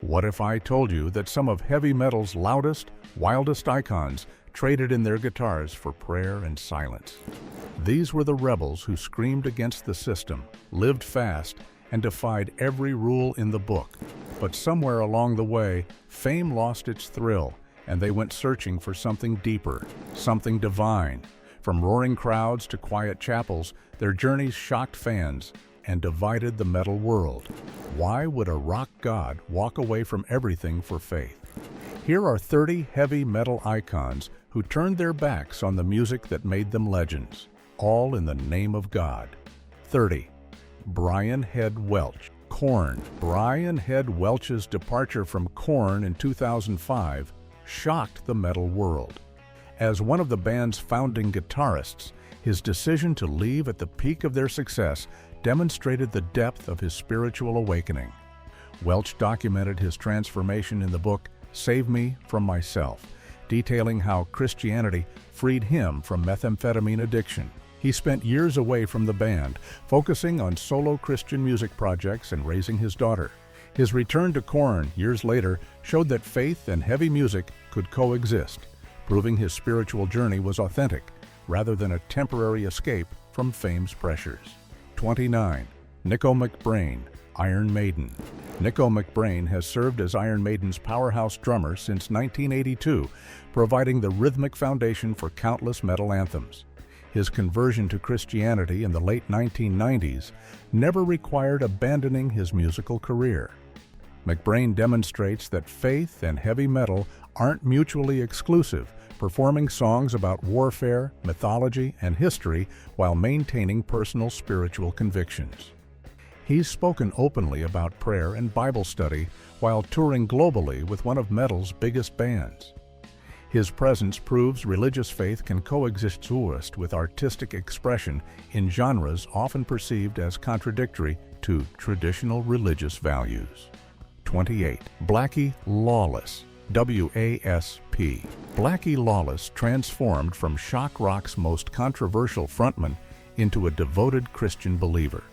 What if I told you that some of heavy metal's loudest, wildest icons traded in their guitars for prayer and silence? These were the rebels who screamed against the system, lived fast, and defied every rule in the book. But somewhere along the way, fame lost its thrill, and they went searching for something deeper, something divine. From roaring crowds to quiet chapels, their journeys shocked fans and divided the metal world. Why would a rock god walk away from everything for faith? Here are 30 heavy metal icons who turned their backs on the music that made them legends, all in the name of God. 30. Brian Head Welch. Korn. Brian Head Welch's departure from Korn in 2005 shocked the metal world. As one of the band's founding guitarists, his decision to leave at the peak of their success demonstrated the depth of his spiritual awakening. Welch documented his transformation in the book Save Me From Myself, detailing how Christianity freed him from methamphetamine addiction. He spent years away from the band, focusing on solo Christian music projects and raising his daughter. His return to Korn years later showed that faith and heavy music could coexist, proving his spiritual journey was authentic, rather than a temporary escape from fame's pressures. 29. Nicko McBrain, Iron Maiden. Nicko McBrain has served as Iron Maiden's powerhouse drummer since 1982, providing the rhythmic foundation for countless metal anthems. His conversion to Christianity in the late 1990s never required abandoning his musical career. McBrain demonstrates that faith and heavy metal aren't mutually exclusive, performing songs about warfare, mythology, and history while maintaining personal spiritual convictions. He's spoken openly about prayer and Bible study while touring globally with one of metal's biggest bands. His presence proves religious faith can coexist with artistic expression in genres often perceived as contradictory to traditional religious values. 28. Blackie Lawless, WASP. Blackie Lawless transformed from shock rock's most controversial frontman into a devoted Christian believer.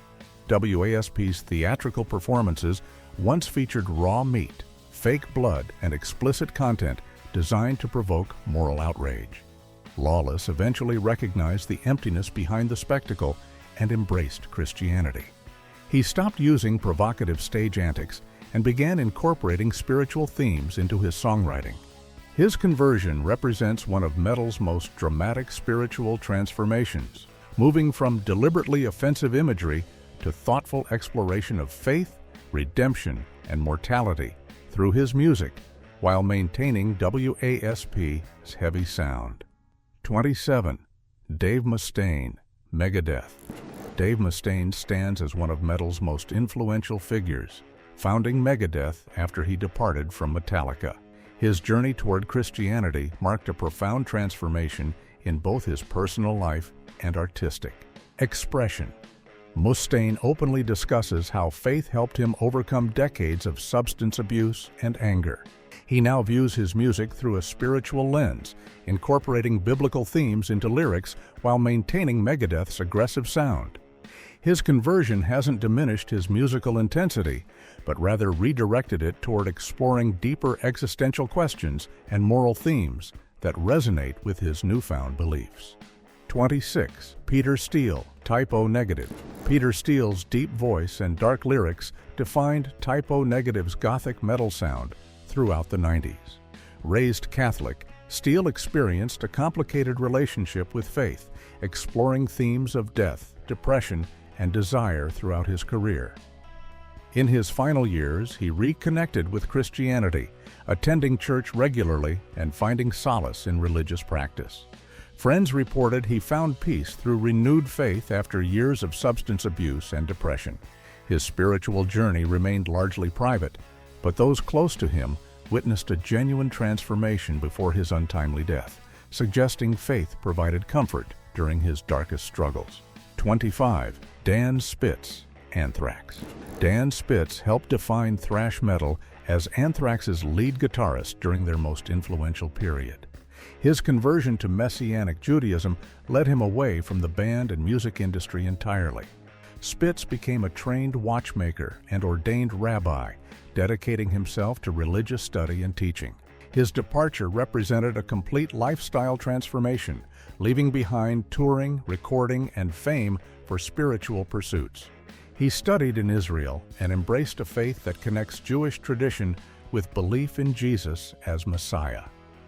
WASP's theatrical performances once featured raw meat, fake blood, and explicit content designed to provoke moral outrage. Lawless eventually recognized the emptiness behind the spectacle and embraced Christianity. He stopped using provocative stage antics and began incorporating spiritual themes into his songwriting. His conversion represents one of metal's most dramatic spiritual transformations, moving from deliberately offensive imagery to thoughtful exploration of faith, redemption, and mortality through his music, while maintaining WASP's heavy sound. 27. Dave Mustaine, Megadeth. Dave Mustaine stands as one of metal's most influential figures, founding Megadeth after he departed from Metallica. His journey toward Christianity marked a profound transformation in both his personal life and artistic expression. Mustaine openly discusses how faith helped him overcome decades of substance abuse and anger. He now views his music through a spiritual lens, incorporating biblical themes into lyrics while maintaining Megadeth's aggressive sound. His conversion hasn't diminished his musical intensity, but rather redirected it toward exploring deeper existential questions and moral themes that resonate with his newfound beliefs. 26. Peter Steele, Type O Negative. Peter Steele's deep voice and dark lyrics defined Type O Negative's gothic metal sound throughout the 90s. Raised Catholic, Steele experienced a complicated relationship with faith, exploring themes of death, depression, and desire throughout his career. In his final years, he reconnected with Christianity, attending church regularly and finding solace in religious practice. Friends reported he found peace through renewed faith after years of substance abuse and depression. His spiritual journey remained largely private, but those close to him witnessed a genuine transformation before his untimely death, suggesting faith provided comfort during his darkest struggles. 25. Dan Spitz, Anthrax. Dan Spitz helped define thrash metal as Anthrax's lead guitarist during their most influential period. His conversion to Messianic Judaism led him away from the band and music industry entirely. Spitz became a trained watchmaker and ordained rabbi, dedicating himself to religious study and teaching. His departure represented a complete lifestyle transformation, leaving behind touring, recording, and fame for spiritual pursuits. He studied in Israel and embraced a faith that connects Jewish tradition with belief in Jesus as Messiah.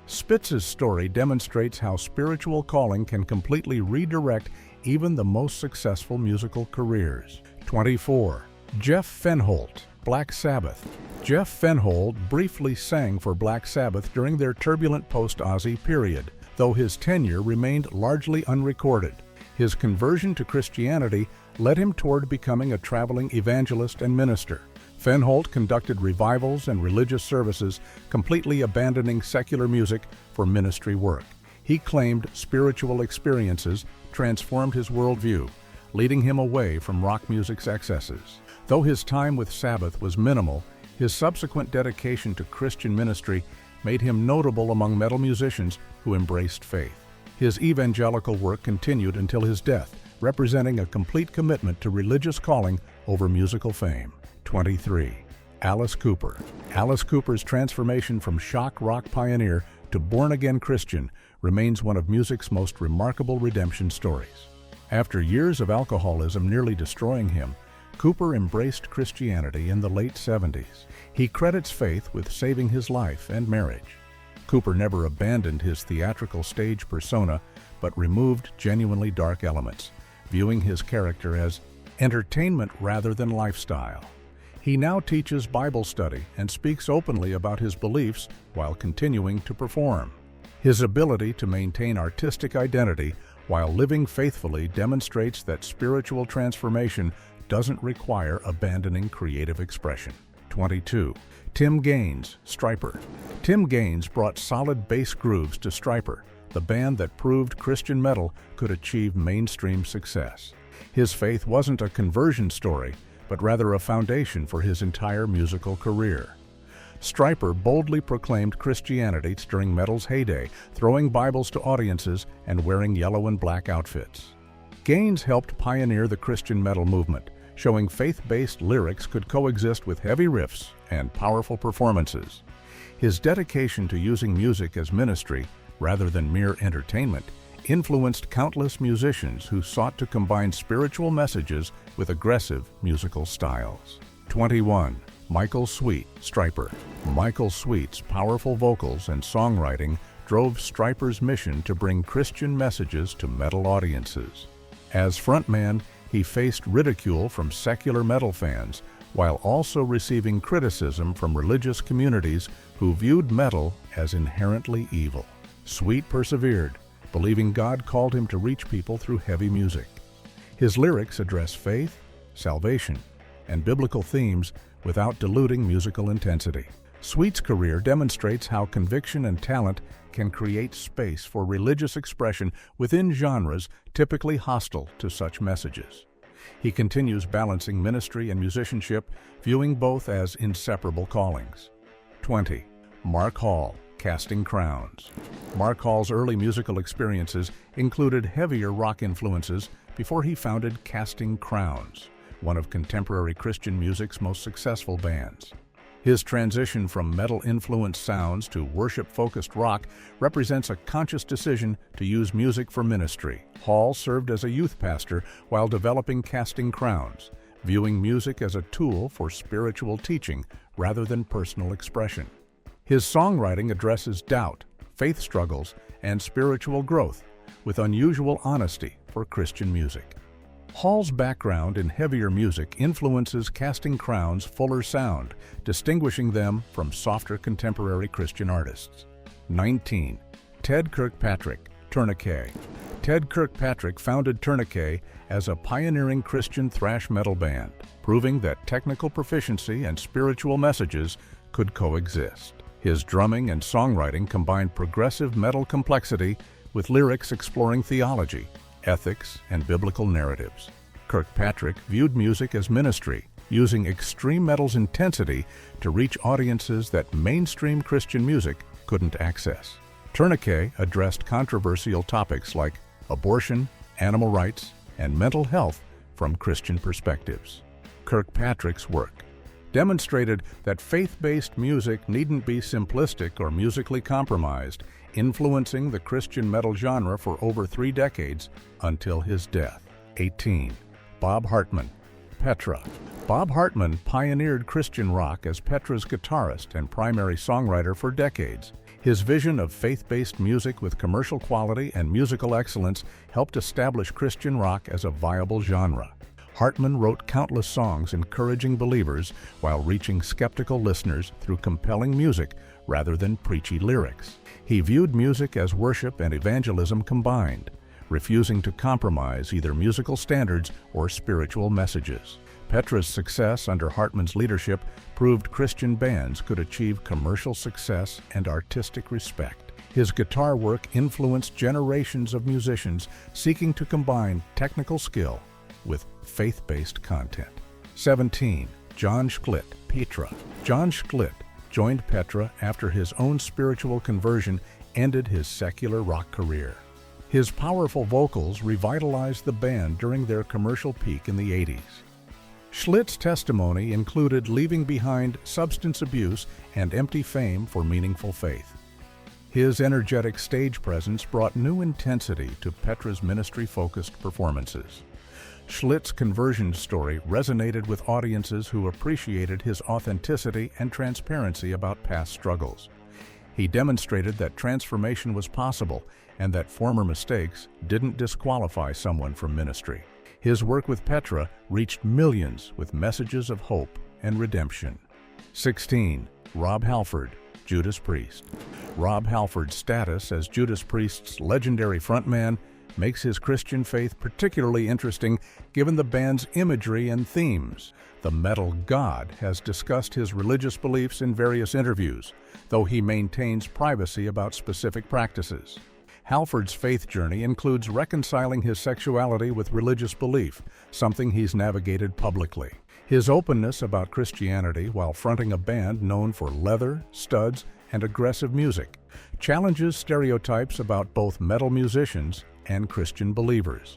Spitz's story demonstrates how spiritual calling can completely redirect even the most successful musical careers. 24. Jeff Fenholt, Black Sabbath. Jeff Fenholt briefly sang for Black Sabbath during their turbulent post-Ozzy period, though his tenure remained largely unrecorded. His conversion to Christianity led him toward becoming a traveling evangelist and minister. Fenholt conducted revivals and religious services, completely abandoning secular music for ministry work. He claimed spiritual experiences transformed his worldview, leading him away from rock music's excesses. Though his time with Sabbath was minimal, his subsequent dedication to Christian ministry made him notable among metal musicians who embraced faith. His evangelical work continued until his death, representing a complete commitment to religious calling over musical fame. 23. Alice Cooper. Alice Cooper's transformation from shock rock pioneer to born-again Christian remains one of music's most remarkable redemption stories. After years of alcoholism nearly destroying him, Cooper embraced Christianity in the late 70s. He credits faith with saving his life and marriage. Cooper never abandoned his theatrical stage persona, but removed genuinely dark elements, viewing his character as entertainment rather than lifestyle. He now teaches Bible study and speaks openly about his beliefs while continuing to perform. His ability to maintain artistic identity while living faithfully demonstrates that spiritual transformation doesn't require abandoning creative expression. 22. Tim Gaines, Stryper. Tim Gaines brought solid bass grooves to Stryper, the band that proved Christian metal could achieve mainstream success. His faith wasn't a conversion story, but rather a foundation for his entire musical career. Stryper boldly proclaimed Christianity during metal's heyday, throwing Bibles to audiences and wearing yellow and black outfits. Gaines helped pioneer the Christian metal movement, showing faith-based lyrics could coexist with heavy riffs and powerful performances. His dedication to using music as ministry, rather than mere entertainment, influenced countless musicians who sought to combine spiritual messages with aggressive musical styles. 21. Michael Sweet, Stryper. Michael Sweet's powerful vocals and songwriting drove Stryper's mission to bring Christian messages to metal audiences. As frontman, he faced ridicule from secular metal fans, while also receiving criticism from religious communities who viewed metal as inherently evil. Sweet persevered, believing God called him to reach people through heavy music. His lyrics address faith, salvation, and biblical themes without diluting musical intensity. Sweet's career demonstrates how conviction and talent can create space for religious expression within genres typically hostile to such messages. He continues balancing ministry and musicianship, viewing both as inseparable callings. 20. Mark Hall, Casting Crowns. Mark Hall's early musical experiences included heavier rock influences before he founded Casting Crowns, one of contemporary Christian music's most successful bands. His transition from metal-influenced sounds to worship-focused rock represents a conscious decision to use music for ministry. Hall served as a youth pastor while developing Casting Crowns, viewing music as a tool for spiritual teaching rather than personal expression. His songwriting addresses doubt, faith struggles, and spiritual growth with unusual honesty for Christian music. Hall's background in heavier music influences Casting Crowns' fuller sound, distinguishing them from softer contemporary Christian artists. 19. Ted Kirkpatrick, Tourniquet. Ted Kirkpatrick founded Tourniquet as a pioneering Christian thrash metal band, proving that technical proficiency and spiritual messages could coexist. His drumming and songwriting combined progressive metal complexity with lyrics exploring theology, ethics, and biblical narratives. Kirkpatrick viewed music as ministry, using extreme metal's intensity to reach audiences that mainstream Christian music couldn't access. Tourniquet addressed controversial topics like abortion, animal rights, and mental health from Christian perspectives. Kirkpatrick's work, demonstrated that faith-based music needn't be simplistic or musically compromised, influencing the Christian metal genre for over 3 decades until his death. 18. Bob Hartman, Petra. Bob Hartman pioneered Christian rock as Petra's guitarist and primary songwriter for decades. His vision of faith-based music with commercial quality and musical excellence helped establish Christian rock as a viable genre. Hartman wrote countless songs encouraging believers while reaching skeptical listeners through compelling music rather than preachy lyrics. He viewed music as worship and evangelism combined, refusing to compromise either musical standards or spiritual messages. Petra's success under Hartman's leadership proved Christian bands could achieve commercial success and artistic respect. His guitar work influenced generations of musicians seeking to combine technical skill with faith-based content. 17. John Schlitt, Petra. John Schlitt joined Petra after his own spiritual conversion ended his secular rock career. His powerful vocals revitalized the band during their commercial peak in the 80s. Schlitt's testimony included leaving behind substance abuse and empty fame for meaningful faith. His energetic stage presence brought new intensity to Petra's ministry-focused performances. Schlitt's conversion story resonated with audiences who appreciated his authenticity and transparency about past struggles. He demonstrated that transformation was possible and that former mistakes didn't disqualify someone from ministry. His work with Petra reached millions with messages of hope and redemption. 16. Rob Halford, Judas Priest. Rob Halford's status as Judas Priest's legendary frontman makes his Christian faith particularly interesting given the band's imagery and themes. The metal god has discussed his religious beliefs in various interviews, though he maintains privacy about specific practices. Halford's faith journey includes reconciling his sexuality with religious belief, something he's navigated publicly. His openness about Christianity while fronting a band known for leather, studs, and aggressive music challenges stereotypes about both metal musicians and Christian believers.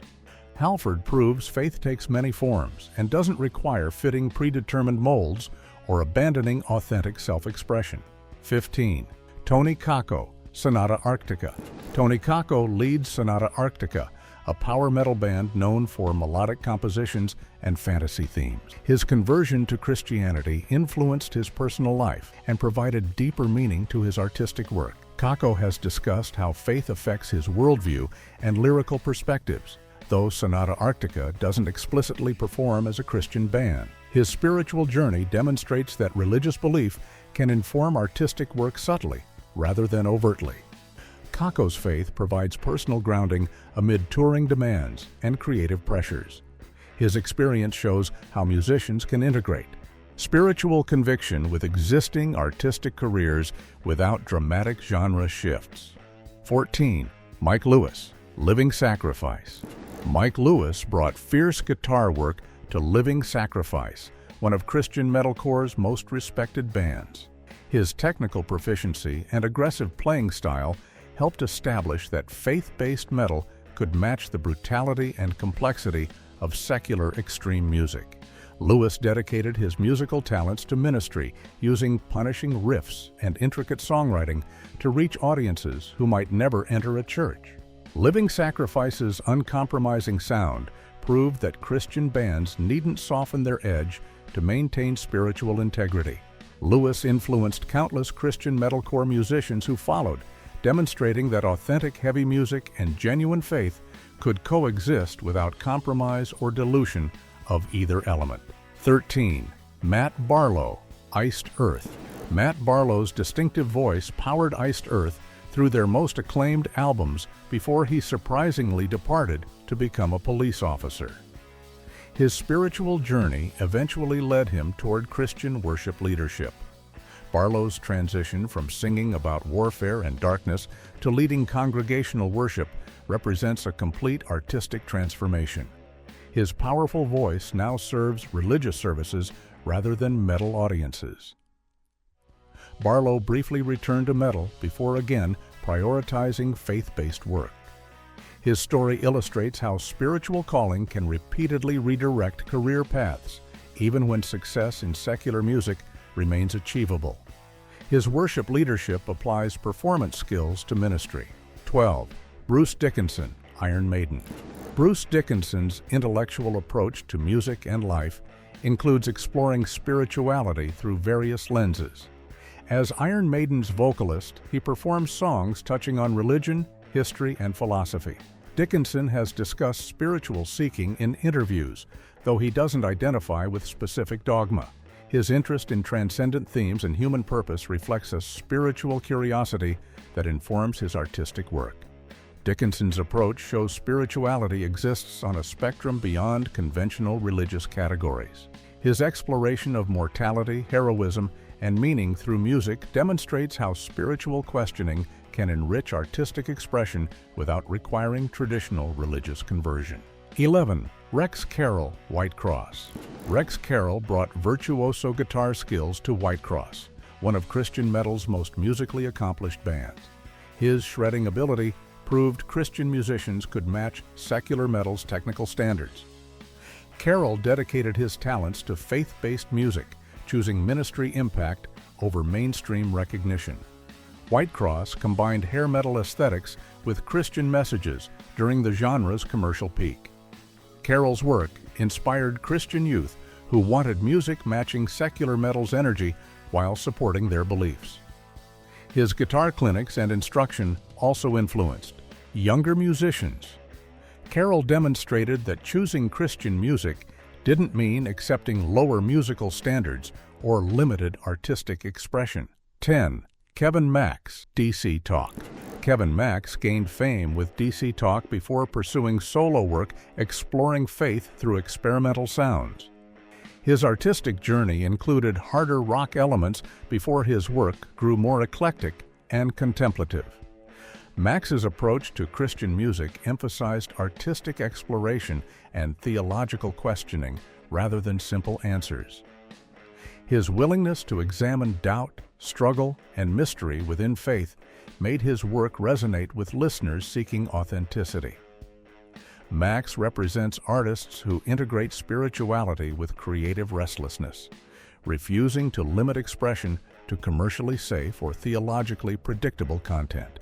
Halford proves faith takes many forms and doesn't require fitting predetermined molds or abandoning authentic self-expression. 15. Tony Kakko, Sonata Arctica. Tony Kakko leads Sonata Arctica, a power metal band known for melodic compositions and fantasy themes. His conversion to Christianity influenced his personal life and provided deeper meaning to his artistic work. Kakko has discussed how faith affects his worldview and lyrical perspectives, though Sonata Arctica doesn't explicitly perform as a Christian band. His spiritual journey demonstrates that religious belief can inform artistic work subtly, rather than overtly. Kakko's faith provides personal grounding amid touring demands and creative pressures. His experience shows how musicians can integrate spiritual conviction with existing artistic careers without dramatic genre shifts. 14. Mike Lewis, Living Sacrifice. Mike Lewis brought fierce guitar work to Living Sacrifice, one of Christian metalcore's most respected bands. His technical proficiency and aggressive playing style helped establish that faith-based metal could match the brutality and complexity of secular extreme music. Lewis dedicated his musical talents to ministry, using punishing riffs and intricate songwriting to reach audiences who might never enter a church. Living Sacrifice's uncompromising sound proved that Christian bands needn't soften their edge to maintain spiritual integrity. Lewis influenced countless Christian metalcore musicians who followed, demonstrating that authentic heavy music and genuine faith could coexist without compromise or dilution of either element. 13. Matt Barlow, Iced Earth. Matt Barlow's distinctive voice powered Iced Earth through their most acclaimed albums before he surprisingly departed to become a police officer. His spiritual journey eventually led him toward Christian worship leadership. Barlow's transition from singing about warfare and darkness to leading congregational worship represents a complete artistic transformation. His powerful voice now serves religious services rather than metal audiences. Barlow briefly returned to metal before again prioritizing faith-based work. His story illustrates how spiritual calling can repeatedly redirect career paths, even when success in secular music remains achievable. His worship leadership applies performance skills to ministry. 12. Bruce Dickinson, Iron Maiden. Bruce Dickinson's intellectual approach to music and life includes exploring spirituality through various lenses. As Iron Maiden's vocalist, he performs songs touching on religion, history, and philosophy. Dickinson has discussed spiritual seeking in interviews, though he doesn't identify with specific dogma. His interest in transcendent themes and human purpose reflects a spiritual curiosity that informs his artistic work. Dickinson's approach shows spirituality exists on a spectrum beyond conventional religious categories. His exploration of mortality, heroism, and meaning through music demonstrates how spiritual questioning can enrich artistic expression without requiring traditional religious conversion. 11. Rex Carroll, Whitecross. Rex Carroll brought virtuoso guitar skills to Whitecross, one of Christian metal's most musically accomplished bands. His shredding ability proved Christian musicians could match secular metal's technical standards. Carroll dedicated his talents to faith-based music, choosing ministry impact over mainstream recognition. Whitecross combined hair metal aesthetics with Christian messages during the genre's commercial peak. Carroll's work inspired Christian youth who wanted music matching secular metal's energy while supporting their beliefs. His guitar clinics and instruction also influenced younger musicians. Carroll demonstrated that choosing Christian music didn't mean accepting lower musical standards or limited artistic expression. 10. Kevin Max, DC Talk. Kevin Max gained fame with DC Talk before pursuing solo work exploring faith through experimental sounds. His artistic journey included harder rock elements before his work grew more eclectic and contemplative. Max's approach to Christian music emphasized artistic exploration and theological questioning rather than simple answers. His willingness to examine doubt, struggle, and mystery within faith made his work resonate with listeners seeking authenticity. Max represents artists who integrate spirituality with creative restlessness, refusing to limit expression to commercially safe or theologically predictable content.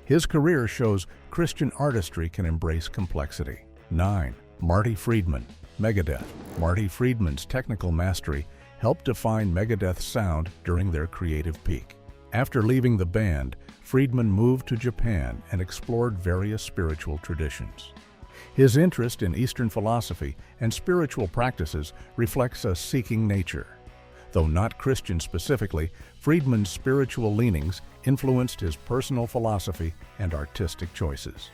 His career shows Christian artistry can embrace complexity. 9. Marty Friedman, Megadeth. Marty Friedman's technical mastery helped define Megadeth's sound during their creative peak. After leaving the band, Friedman moved to Japan and explored various spiritual traditions. His interest in Eastern philosophy and spiritual practices reflects a seeking nature. Though not Christian specifically, Friedman's spiritual leanings influenced his personal philosophy and artistic choices.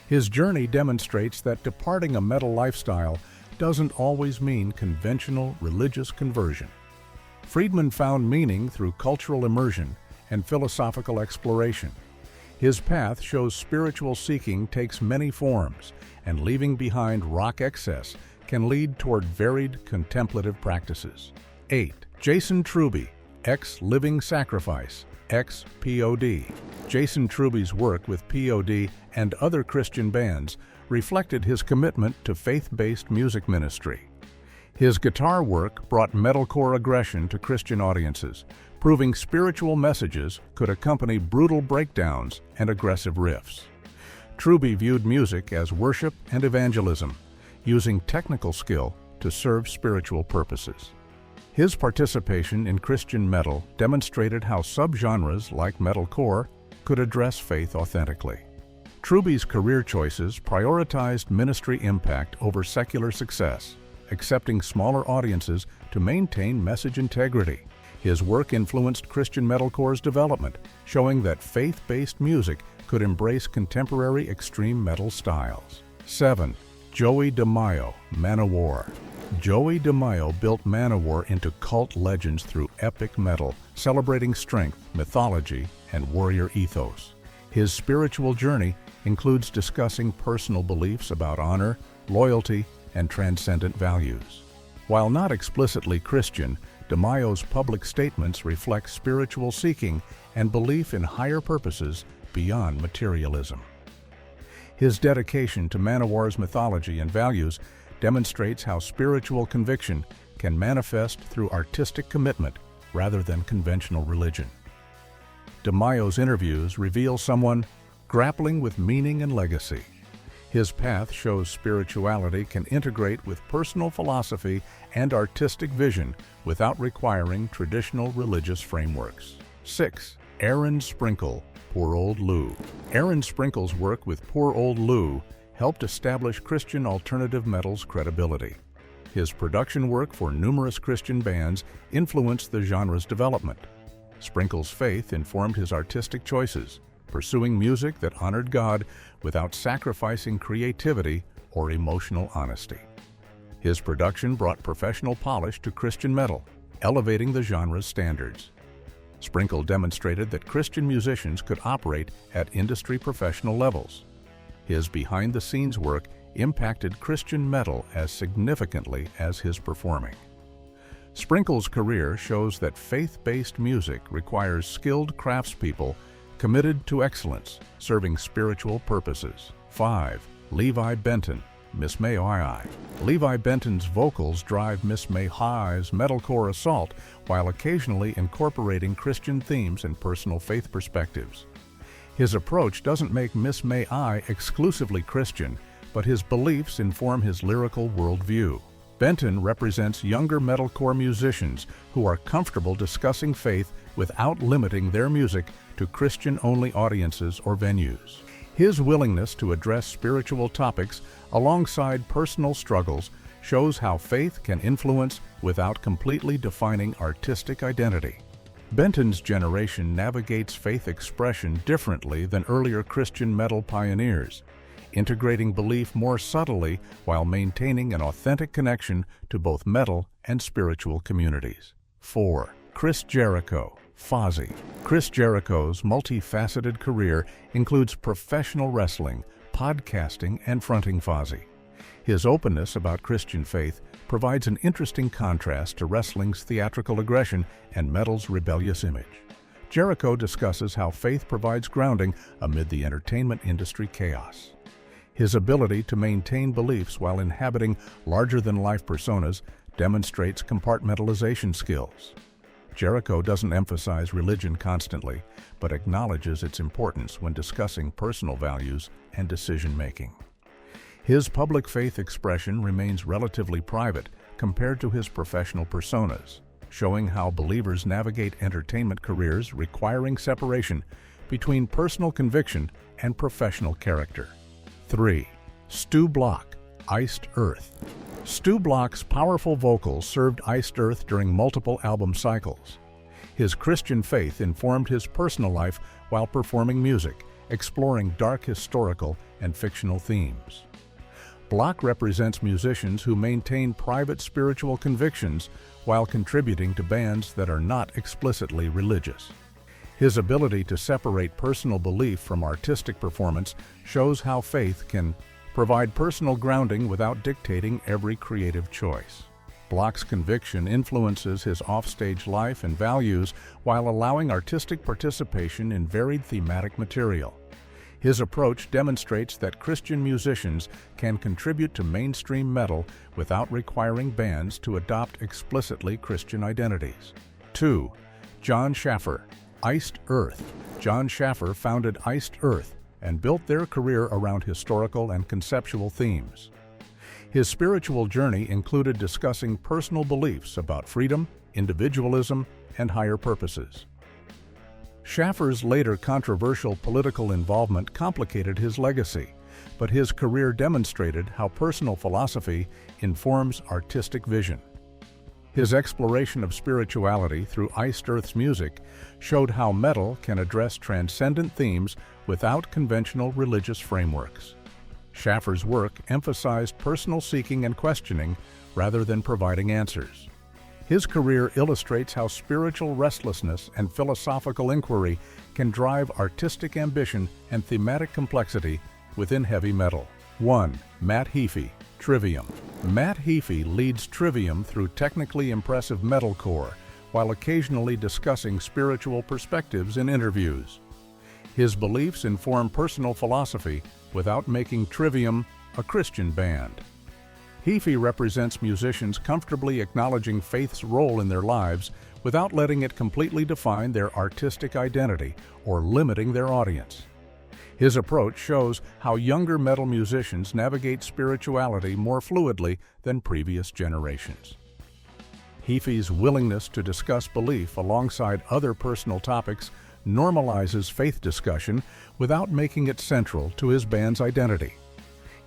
His journey demonstrates that departing a metal lifestyle doesn't always mean conventional religious conversion. Friedman found meaning through cultural immersion and philosophical exploration. His path shows spiritual seeking takes many forms, and leaving behind rock excess can lead toward varied contemplative practices. 8. Jason Truby, ex-Living Sacrifice, ex-POD. Jason Truby's work with POD and other Christian bands reflected his commitment to faith-based music ministry. His guitar work brought metalcore aggression to Christian audiences, proving spiritual messages could accompany brutal breakdowns and aggressive riffs. Truby viewed music as worship and evangelism, using technical skill to serve spiritual purposes. His participation in Christian metal demonstrated how subgenres like metalcore could address faith authentically. Truby's career choices prioritized ministry impact over secular success, accepting smaller audiences to maintain message integrity. His work influenced Christian metalcore's development, showing that faith-based music could embrace contemporary extreme metal styles. 7. Joey DeMaio, Manowar. Joey DeMaio built Manowar into cult legends through epic metal, celebrating strength, mythology, and warrior ethos. His spiritual journey includes discussing personal beliefs about honor, loyalty, and transcendent values. While not explicitly Christian, DeMaio's public statements reflect spiritual seeking and belief in higher purposes beyond materialism. His dedication to Manowar's mythology and values demonstrates how spiritual conviction can manifest through artistic commitment rather than conventional religion. DeMaio's interviews reveal someone grappling with meaning and legacy. His path shows spirituality can integrate with personal philosophy and artistic vision without requiring traditional religious frameworks. 6. Aaron Sprinkle, Poor Old Lou. Aaron Sprinkle's work with Poor Old Lou helped establish Christian alternative metal's credibility. His production work for numerous Christian bands influenced the genre's development. Sprinkle's faith informed his artistic choices, pursuing music that honored God without sacrificing creativity or emotional honesty. His production brought professional polish to Christian metal, elevating the genre's standards. Sprinkle demonstrated that Christian musicians could operate at industry professional levels. His behind-the-scenes work impacted Christian metal as significantly as his performing. Sprinkle's career shows that faith-based music requires skilled craftspeople committed to excellence, serving spiritual purposes. 5. Levi Benton, Miss May I. Levi Benton's vocals drive Miss May I's metalcore assault while occasionally incorporating Christian themes and personal faith perspectives. His approach doesn't make Miss May I exclusively Christian, but his beliefs inform his lyrical worldview. Benton represents younger metalcore musicians who are comfortable discussing faith without limiting their music to Christian-only audiences or venues. His willingness to address spiritual topics alongside personal struggles shows how faith can influence without completely defining artistic identity. Benton's generation navigates faith expression differently than earlier Christian metal pioneers, integrating belief more subtly while maintaining an authentic connection to both metal and spiritual communities. 4. Chris Jericho, Fozzy. Chris Jericho's multifaceted career includes professional wrestling, podcasting, and fronting Fozzy. His openness about Christian faith provides an interesting contrast to wrestling's theatrical aggression and metal's rebellious image. Jericho discusses how faith provides grounding amid the entertainment industry chaos. His ability to maintain beliefs while inhabiting larger-than-life personas demonstrates compartmentalization skills. Jericho doesn't emphasize religion constantly, but acknowledges its importance when discussing personal values and decision-making. His public faith expression remains relatively private compared to his professional personas, showing how believers navigate entertainment careers requiring separation between personal conviction and professional character. 3. Stu Block, Iced Earth. Stu Block's powerful vocals served Iced Earth during multiple album cycles. His Christian faith informed his personal life while performing music, exploring dark historical and fictional themes. Block represents musicians who maintain private spiritual convictions while contributing to bands that are not explicitly religious. His ability to separate personal belief from artistic performance shows how faith can provide personal grounding without dictating every creative choice. Block's conviction influences his offstage life and values while allowing artistic participation in varied thematic material. His approach demonstrates that Christian musicians can contribute to mainstream metal without requiring bands to adopt explicitly Christian identities. 2. John Schaffer, Iced Earth. John Schaffer founded Iced Earth and built their career around historical and conceptual themes. His spiritual journey included discussing personal beliefs about freedom, individualism, and higher purposes. Schaffer's later controversial political involvement complicated his legacy, but his career demonstrated how personal philosophy informs artistic vision. His exploration of spirituality through Iced Earth's music showed how metal can address transcendent themes without conventional religious frameworks. Schaffer's work emphasized personal seeking and questioning rather than providing answers. His career illustrates how spiritual restlessness and philosophical inquiry can drive artistic ambition and thematic complexity within heavy metal. 1. Matt Heafy, Trivium. Matt Heafy leads Trivium through technically impressive metalcore while occasionally discussing spiritual perspectives in interviews. His beliefs inform personal philosophy without making Trivium a Christian band. Hefe represents musicians comfortably acknowledging faith's role in their lives without letting it completely define their artistic identity or limiting their audience. His approach shows how younger metal musicians navigate spirituality more fluidly than previous generations. Hefe's willingness to discuss belief alongside other personal topics normalizes faith discussion without making it central to his band's identity.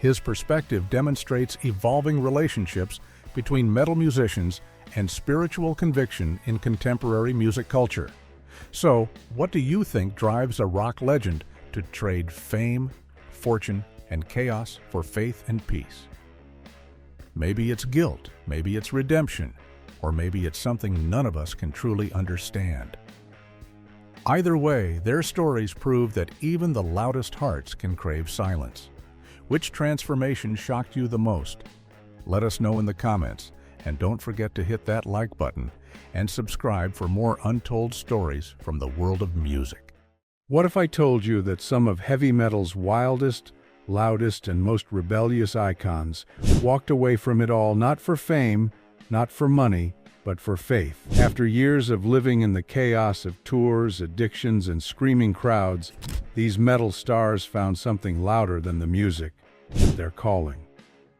His perspective demonstrates evolving relationships between metal musicians and spiritual conviction in contemporary music culture. So, what do you think drives a rock legend to trade fame, fortune, and chaos for faith and peace? Maybe it's guilt, maybe it's redemption, or maybe it's something none of us can truly understand. Either way, their stories prove that even the loudest hearts can crave silence. Which transformation shocked you the most? Let us know in the comments, and don't forget to hit that like button and subscribe for more untold stories from the world of music. What if I told you that some of heavy metal's wildest, loudest, and most rebellious icons walked away from it all not for fame, not for money, but for faith? After years of living in the chaos of tours, addictions, and screaming crowds, these metal stars found something louder than the music, their calling.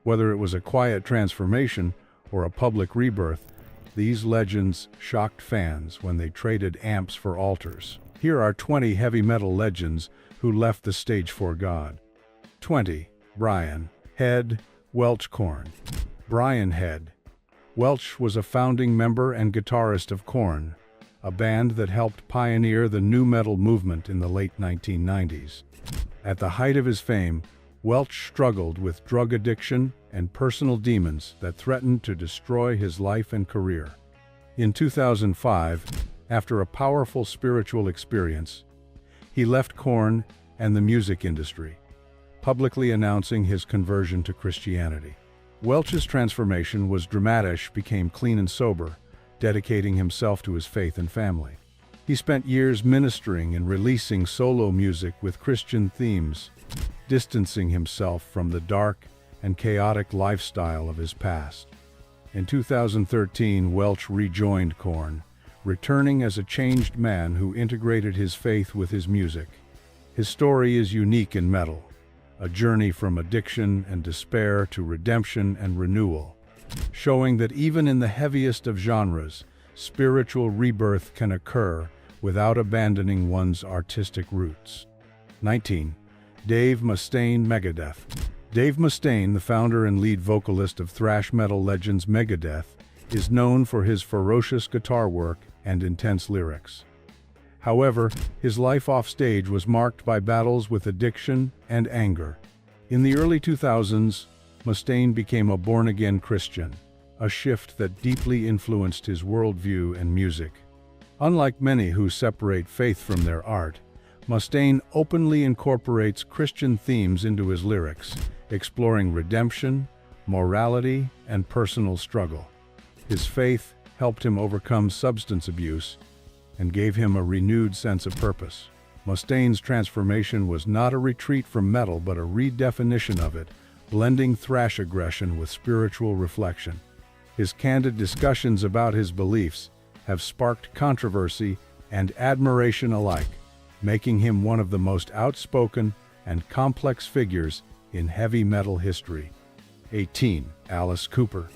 Whether it was a quiet transformation or a public rebirth, these legends shocked fans when they traded amps for altars. Here are 20 heavy metal legends who left the stage for God. 20. Brian Head Welch Korn. Brian Head. Welch was a founding member and guitarist of Korn, a band that helped pioneer the nu metal movement in the late 1990s. At the height of his fame, Welch struggled with drug addiction and personal demons that threatened to destroy his life and career. In 2005, after a powerful spiritual experience, he left Korn and the music industry, publicly announcing his conversion to Christianity. Welch's transformation was dramatic, became clean and sober, dedicating himself to his faith and family. He spent years ministering and releasing solo music with Christian themes, distancing himself from the dark and chaotic lifestyle of his past. In 2013, Welch rejoined Korn, returning as a changed man who integrated his faith with his music. His story is unique in metal, a journey from addiction and despair to redemption and renewal, showing that even in the heaviest of genres, spiritual rebirth can occur without abandoning one's artistic roots. 19. Dave Mustaine Megadeth. Dave Mustaine, the founder and lead vocalist of thrash metal legends Megadeth, is known for his ferocious guitar work and intense lyrics. However, his life offstage was marked by battles with addiction and anger. In the early 2000s, Mustaine became a born-again Christian, a shift that deeply influenced his worldview and music. Unlike many who separate faith from their art, Mustaine openly incorporates Christian themes into his lyrics, exploring redemption, morality, and personal struggle. His faith helped him overcome substance abuse and gave him a renewed sense of purpose. Mustaine's transformation was not a retreat from metal but a redefinition of it, blending thrash aggression with spiritual reflection. His candid discussions about his beliefs have sparked controversy and admiration alike, making him one of the most outspoken and complex figures in heavy metal history. 18. Alice Cooper.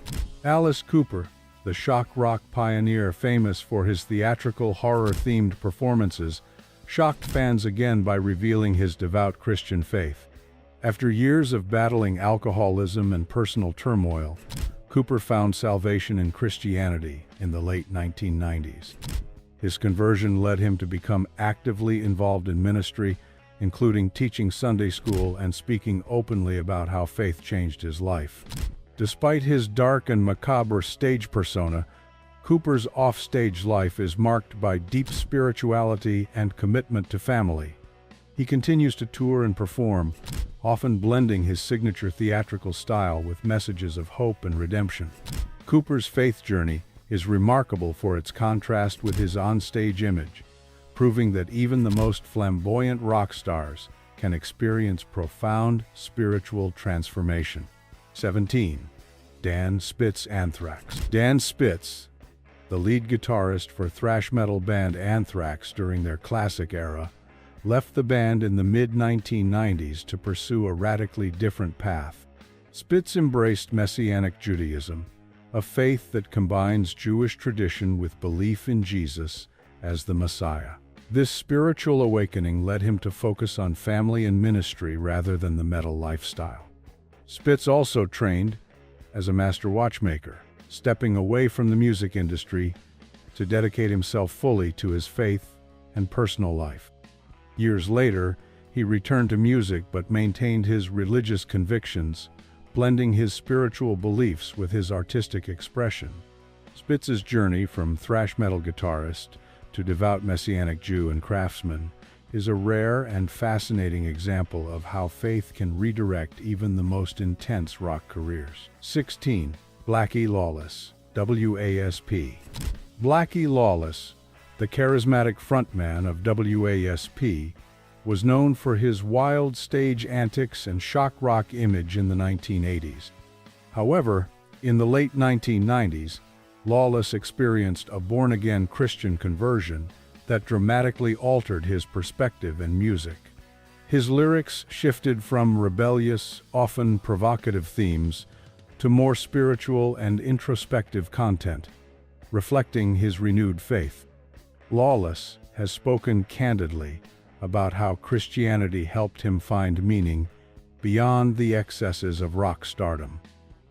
Alice Cooper, the shock rock pioneer famous for his theatrical horror-themed performances, shocked fans again by revealing his devout Christian faith. After years of battling alcoholism and personal turmoil, Cooper found salvation in Christianity in the late 1990s. His conversion led him to become actively involved in ministry, including teaching Sunday school and speaking openly about how faith changed his life. Despite his dark and macabre stage persona, Cooper's off-stage life is marked by deep spirituality and commitment to family. He continues to tour and perform, often blending his signature theatrical style with messages of hope and redemption. Cooper's faith journey is remarkable for its contrast with his on-stage image, proving that even the most flamboyant rock stars can experience profound spiritual transformation. 17. Dan Spitz Anthrax. Dan Spitz, the lead guitarist for thrash metal band Anthrax during their classic era, left the band in the mid-1990s to pursue a radically different path. Spitz embraced Messianic Judaism, a faith that combines Jewish tradition with belief in Jesus as the Messiah. This spiritual awakening led him to focus on family and ministry rather than the metal lifestyle. Spitz also trained as a master watchmaker, stepping away from the music industry to dedicate himself fully to his faith and personal life. Years later, he returned to music but maintained his religious convictions, blending his spiritual beliefs with his artistic expression. Spitz's journey from thrash metal guitarist to devout Messianic Jew and craftsman is a rare and fascinating example of how faith can redirect even the most intense rock careers. 16. Blackie Lawless, WASP. Blackie Lawless, the charismatic frontman of WASP, was known for his wild stage antics and shock rock image in the 1980s. However, in the late 1990s, Lawless experienced a born-again Christian conversion that dramatically altered his perspective and music. His lyrics shifted from rebellious, often provocative themes to more spiritual and introspective content, reflecting his renewed faith. Lawless has spoken candidly about how Christianity helped him find meaning beyond the excesses of rock stardom.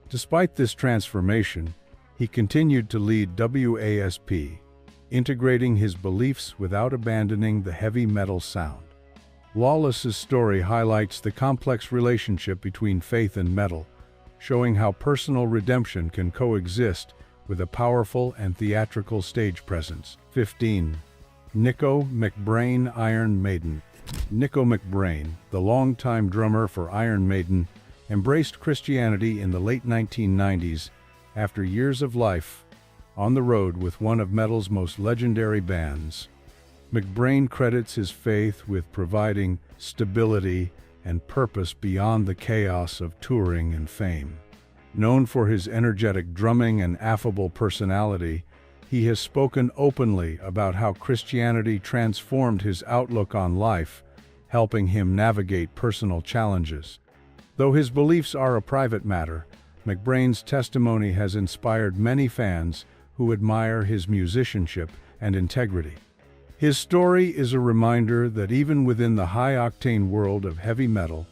Despite this transformation, he continued to lead WASP, integrating his beliefs without abandoning the heavy metal sound. Lawless's story highlights the complex relationship between faith and metal, showing how personal redemption can coexist with a powerful and theatrical stage presence. 15. Nicko McBrain Iron Maiden. Nicko McBrain, the longtime drummer for Iron Maiden, embraced Christianity in the late 1990s after years of life on the road with one of metal's most legendary bands. McBrain credits his faith with providing stability and purpose beyond the chaos of touring and fame. Known for his energetic drumming and affable personality, he has spoken openly about how Christianity transformed his outlook on life, helping him navigate personal challenges. Though his beliefs are a private matter, McBrain's testimony has inspired many fans who admire his musicianship and integrity. His story is a reminder that even within the high-octane world of heavy metal,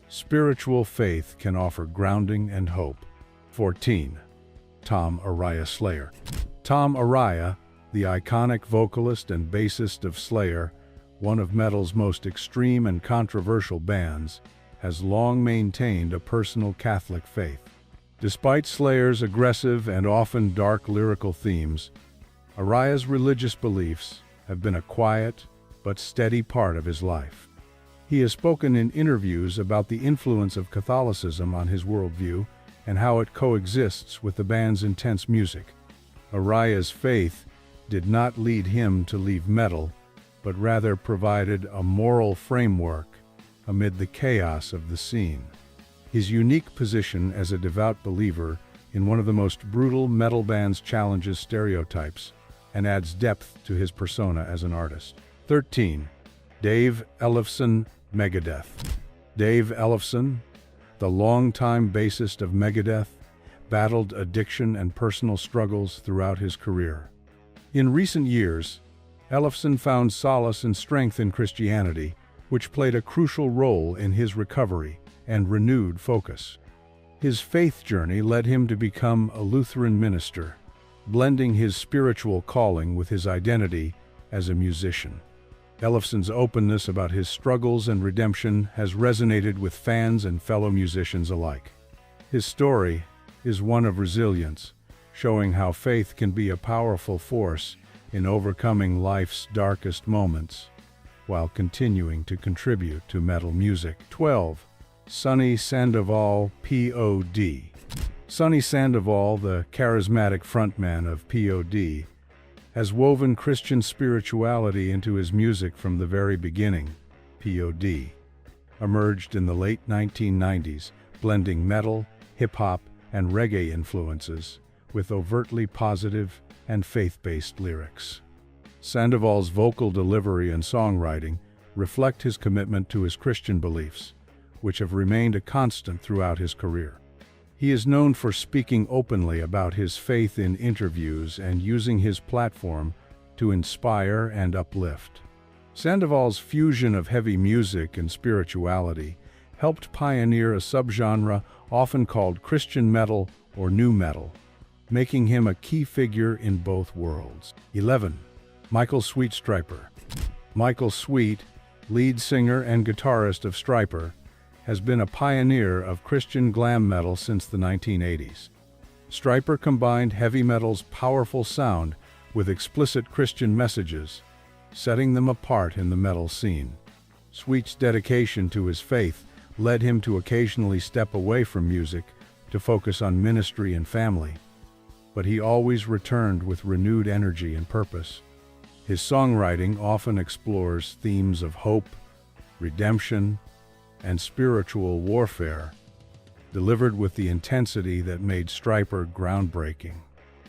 spiritual faith can offer grounding and hope. 14. Tom Araya Slayer. Tom Araya, the iconic vocalist and bassist of Slayer, one of metal's most extreme and controversial bands, has long maintained a personal Catholic faith. Despite Slayer's aggressive and often dark lyrical themes, Araya's religious beliefs have been a quiet but steady part of his life. He has spoken in interviews about the influence of Catholicism on his worldview and how it coexists with the band's intense music. Araya's faith did not lead him to leave metal, but rather provided a moral framework amid the chaos of the scene. His unique position as a devout believer in one of the most brutal metal bands challenges stereotypes and adds depth to his persona as an artist. 13. Dave Ellefson, Megadeth. Dave Ellefson, the longtime bassist of Megadeth, battled addiction and personal struggles throughout his career. In recent years, Ellefson found solace and strength in Christianity, which played a crucial role in his recovery and renewed focus. His faith journey led him to become a Lutheran minister, blending his spiritual calling with his identity as a musician. Ellefson's openness about his struggles and redemption has resonated with fans and fellow musicians alike. His story is one of resilience, showing how faith can be a powerful force in overcoming life's darkest moments, while continuing to contribute to metal music. 12. Sonny Sandoval, P.O.D. Sonny Sandoval, the charismatic frontman of P.O.D., has woven Christian spirituality into his music from the very beginning. P.O.D. emerged in the late 1990s, blending metal, hip-hop, and reggae influences, with overtly positive and faith-based lyrics. Sandoval's vocal delivery and songwriting reflect his commitment to his Christian beliefs, which have remained a constant throughout his career. He is known for speaking openly about his faith in interviews and using his platform to inspire and uplift. Sandoval's fusion of heavy music and spirituality helped pioneer a subgenre often called Christian metal or nu metal, making him a key figure in both worlds. 11. Michael Sweet Stryper. Michael Sweet, lead singer and guitarist of Stryper, has been a pioneer of Christian glam metal since the 1980s. Stryper combined heavy metal's powerful sound with explicit Christian messages, setting them apart in the metal scene. Sweet's dedication to his faith led him to occasionally step away from music to focus on ministry and family, but he always returned with renewed energy and purpose. His songwriting often explores themes of hope, redemption, and spiritual warfare, delivered with the intensity that made Stryper groundbreaking.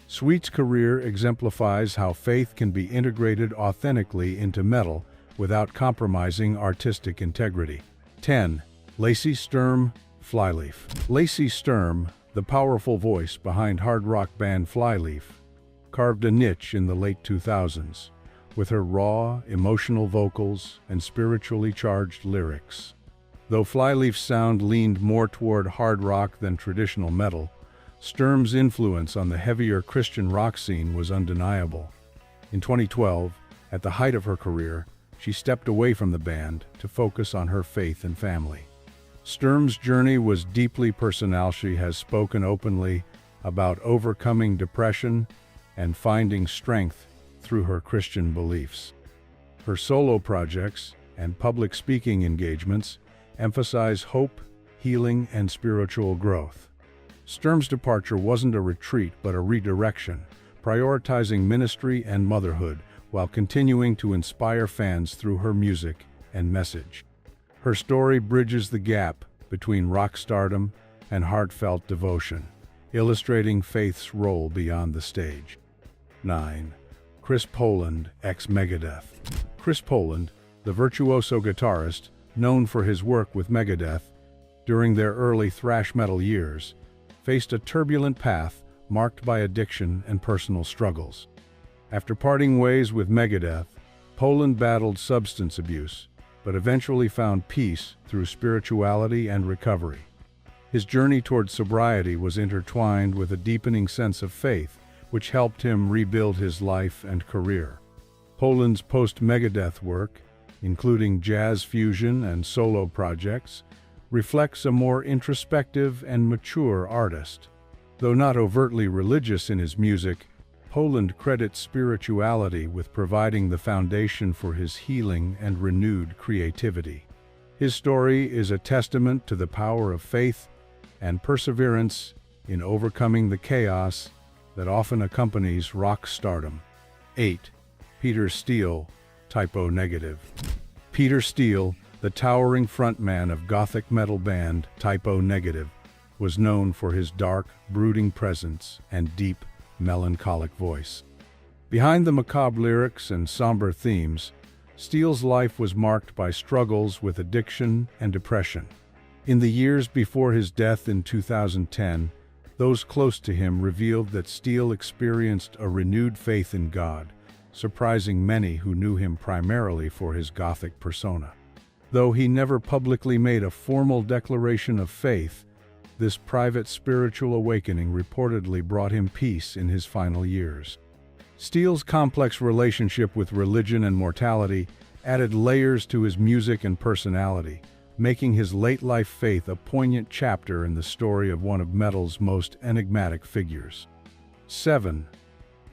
Sweet's career exemplifies how faith can be integrated authentically into metal without compromising artistic integrity. 10. Lacey Sturm, Flyleaf. Lacey Sturm, the powerful voice behind hard rock band Flyleaf, carved a niche in the late 2000s with her raw, emotional vocals and spiritually charged lyrics. Though Flyleaf's sound leaned more toward hard rock than traditional metal, Sturm's influence on the heavier Christian rock scene was undeniable. In 2012, at the height of her career, she stepped away from the band to focus on her faith and family. Sturm's journey was deeply personal. She has spoken openly about overcoming depression and finding strength through her Christian beliefs. Her solo projects and public speaking engagements emphasize hope, healing, and spiritual growth. Sturm's departure wasn't a retreat but a redirection, prioritizing ministry and motherhood while continuing to inspire fans through her music and message. Her story bridges the gap between rock stardom and heartfelt devotion, illustrating faith's role beyond the stage. 9. Chris Poland, ex-Megadeth. Chris Poland, the virtuoso guitarist, known for his work with Megadeth during their early thrash metal years, faced a turbulent path marked by addiction and personal struggles. After parting ways with Megadeth, Poland battled substance abuse, but eventually found peace through spirituality and recovery. His journey toward sobriety was intertwined with a deepening sense of faith, which helped him rebuild his life and career. Poland's post-Megadeth work, including jazz fusion and solo projects, reflects a more introspective and mature artist. Though not overtly religious in his music, Poland credits spirituality with providing the foundation for his healing and renewed creativity. His story is a testament to the power of faith and perseverance in overcoming the chaos that often accompanies rock stardom. 8. Peter Steele, Typo Negative. Peter Steele, the towering frontman of gothic metal band Typo Negative, was known for his dark, brooding presence and deep, melancholic voice. Behind the macabre lyrics and somber themes, Steele's life was marked by struggles with addiction and depression. In the years before his death in 2010, those close to him revealed that Steele experienced a renewed faith in God, surprising many who knew him primarily for his gothic persona. Though he never publicly made a formal declaration of faith, this private spiritual awakening reportedly brought him peace in his final years. Steele's complex relationship with religion and mortality added layers to his music and personality, making his late-life faith a poignant chapter in the story of one of metal's most enigmatic figures. 7.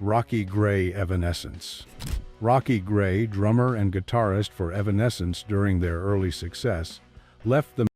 Rocky Gray, Evanescence. Rocky Gray, drummer and guitarist for Evanescence during their early success, left the